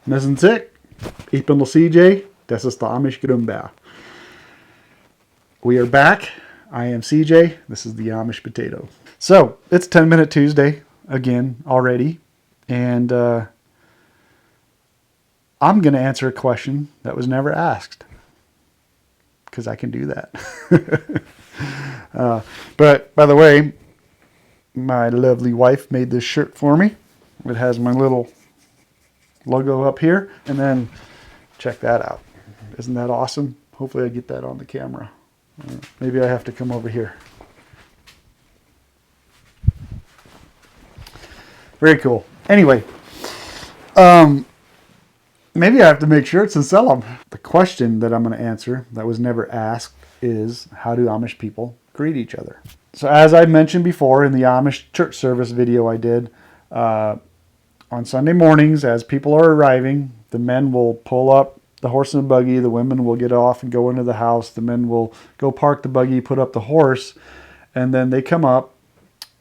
Müssen sich. Ich bin der CJ. Das ist der Amish Grünbär. We are back. I am CJ. This is the Amish Potato. So, it's 10-Minute Tuesday again already. And I'm going to answer a question that was never asked. Because I can do that. But, by the way, my lovely wife made this shirt for me. It has my little logo up here. And then, check that out. Isn't that awesome? Hopefully I get that on the camera. Maybe I have to come over here. Very cool. Anyway, maybe I have to make shirts and sell them. The question that I'm going to answer that was never asked is, how do Amish people greet each other? So as I mentioned before in the Amish church service video I did, on Sunday mornings as people are arriving, the men will pull up the horse and buggy, the women will get off and go into the house, the men will go park the buggy, put up the horse, and then they come up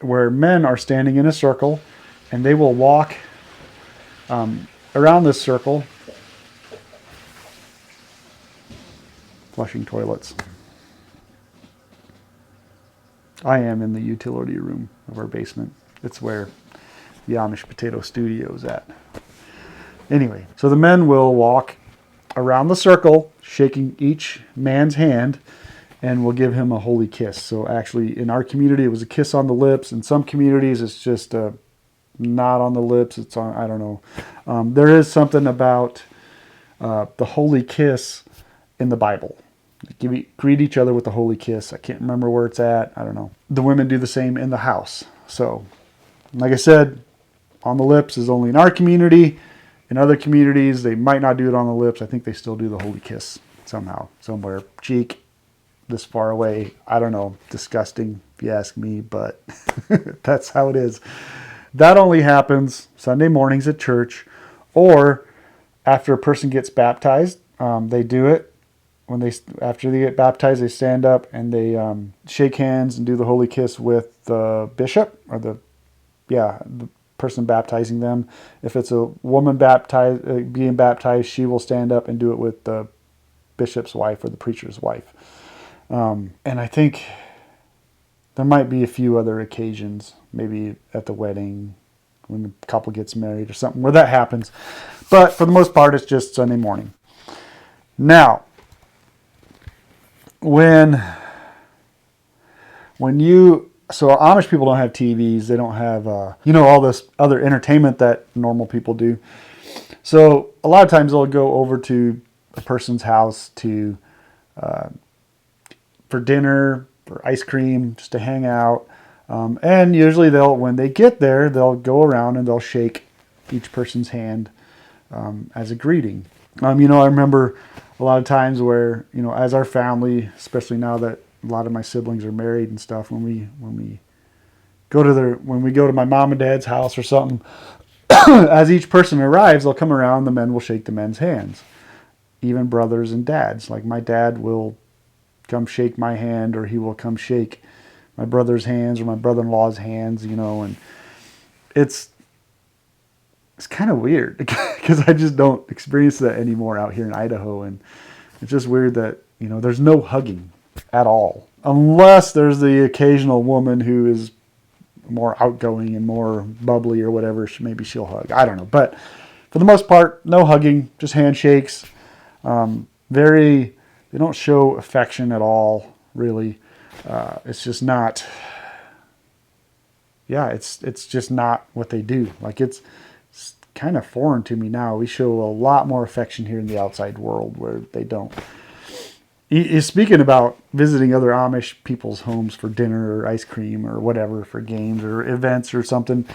where men are standing in a circle, and they will walk around this circle, flushing toilets. I am in the utility room of our basement. It's where the Amish Potato Studio is at. Anyway, so the men will walk around the circle, shaking each man's hand, and we'll give him a holy kiss. So actually, in our community, it was a kiss on the lips. In some communities, it's just not on the lips. It's on, I don't know. There is something about the holy kiss in the Bible. Greet each other with a holy kiss. I can't remember where it's at. I don't know. The women do the same in the house. So, like I said, on the lips is only in our community. In other communities, they might not do it on the lips. I think they still do the holy kiss somehow, somewhere. Cheek, this far away. I don't know. Disgusting, if you ask me, but that's how it is. That only happens Sunday mornings at church, or after a person gets baptized. They do it. After they get baptized, they stand up and they shake hands and do the holy kiss with the bishop, or the person baptizing them. If it's a woman being baptized, she will stand up and do it with the bishop's wife or the preacher's wife. And I think there might be a few other occasions, maybe at the wedding, when the couple gets married or something, where that happens. But for the most part, it's just Sunday morning. Now, so Amish people don't have TVs. They don't have, all this other entertainment that normal people do. So a lot of times they'll go over to a person's house for dinner, for ice cream, just to hang out. And usually when they get there, they'll go around and they'll shake each person's hand as a greeting. I remember a lot of times where, as our family, especially now that a lot of my siblings are married and stuff, when we go to my mom and dad's house or something, as each person arrives, they'll come around, the men will shake the men's hands. Even brothers and dads. Like my dad will come shake my hand, or he will come shake my brother's hands or my brother-in-law's hands, and it's kind of weird because I just don't experience that anymore out here in Idaho. And it's just weird that, there's no hugging at all, unless there's the occasional woman who is more outgoing and more bubbly or whatever. Maybe she'll hug. I don't know. But for the most part, no hugging, just handshakes. They don't show affection at all, really. It's just not, it's just not what they do. Like it's kind of foreign to me now. We show a lot more affection here in the outside world where they don't. Speaking about visiting other Amish people's homes for dinner or ice cream or whatever, for games or events or something,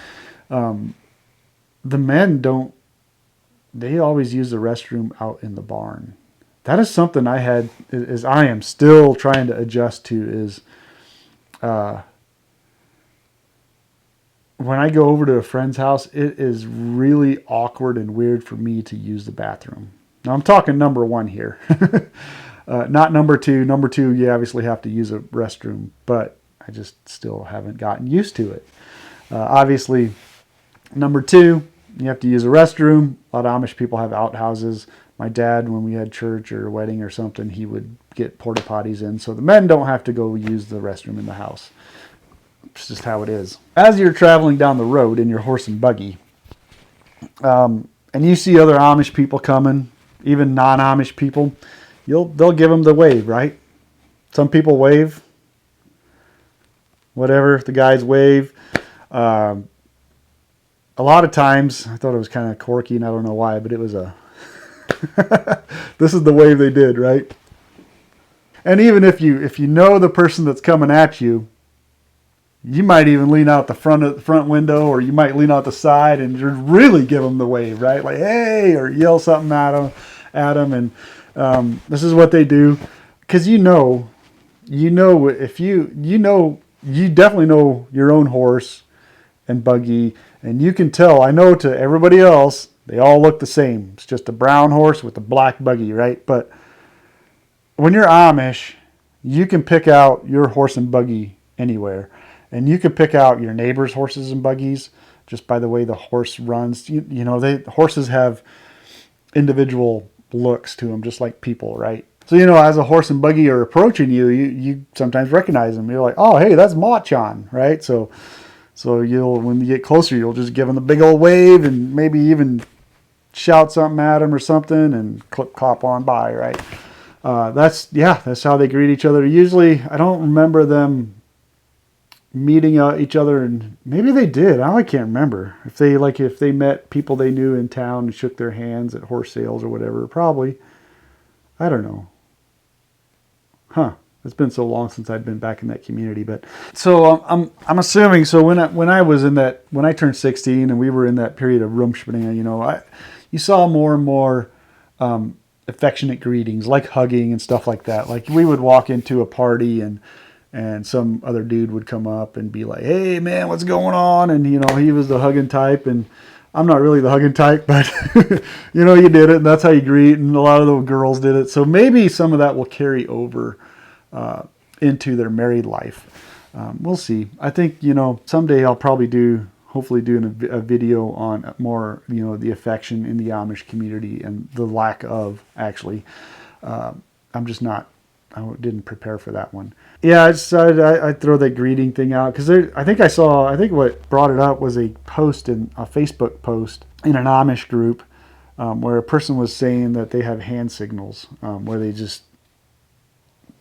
the men they always use the restroom out in the barn. That is something I am still trying to adjust to, is when I go over to a friend's house, it is really awkward and weird for me to use the bathroom. Now I'm talking number one here. Not number two. Number two, you obviously have to use a restroom, but I just still haven't gotten used to it. Obviously, number two, you have to use a restroom. A lot of Amish people have outhouses. My dad, when we had church or a wedding or something, he would get porta potties in, so the men don't have to go use the restroom in the house. It's just how it is. As you're traveling down the road in your horse and buggy, and you see other Amish people coming, even non-Amish people, they'll give them the wave, right? Some people wave. Whatever, the guys wave. A lot of times, I thought it was kind of quirky, and I don't know why, but it was a... this is the wave they did, right? And even if you know the person that's coming at you, you might even lean out the front window, or you might lean out the side and just really give them the wave, right? Like, hey, or yell something at them. And this is what they do, because you definitely know your own horse and buggy, and you can tell. I know to everybody else, they all look the same. It's just a brown horse with a black buggy, right? But when you're Amish, you can pick out your horse and buggy anywhere. And you can pick out your neighbor's horses and buggies just by the way the horse runs. Horses have individual looks to them, just like people, right? So, as a horse and buggy are approaching you, you sometimes recognize them. You're like, oh, hey, that's Machan, right? So when you get closer, you'll just give them the big old wave and maybe even shout something at them or something and clop on by, right? That's how they greet each other. Usually, I don't remember them meeting each other, and maybe they did. I can't remember if they met people they knew in town and shook their hands at horse sales or whatever. Probably, I don't know. It's been so long since I've been back in that community, but so I'm assuming. So when I turned 16 and we were in that period of Rumspringa, you saw more and more affectionate greetings, like hugging and stuff like that. Like we would walk into a party and some other dude would come up and be like, hey man, what's going on? And he was the hugging type, and I'm not really the hugging type, but you did it, and that's how you greet, and a lot of the girls did it. So maybe some of that will carry over into their married life. We'll see. I think someday I'll probably hopefully do a video on more the affection in the Amish community and the lack of, actually. I'm just not. I didn't prepare for that one. Yeah, I decided I'd throw that greeting thing out because I think what brought it up was a Facebook post in an Amish group where a person was saying that they have hand signals where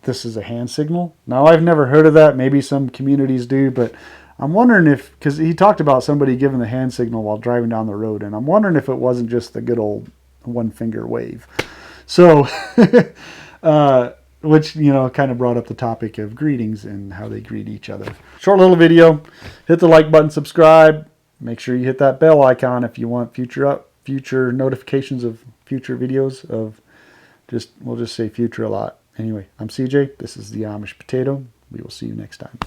this is a hand signal. Now, I've never heard of that. Maybe some communities do, but I'm wondering because he talked about somebody giving the hand signal while driving down the road, and I'm wondering if it wasn't just the good old one finger wave. So, which, kind of brought up the topic of greetings and how they greet each other. Short little video. Hit the like button, subscribe. Make sure you hit that bell icon if you want future notifications of future videos we'll just say future a lot. Anyway, I'm CJ. This is the Amish Potato. We will see you next time.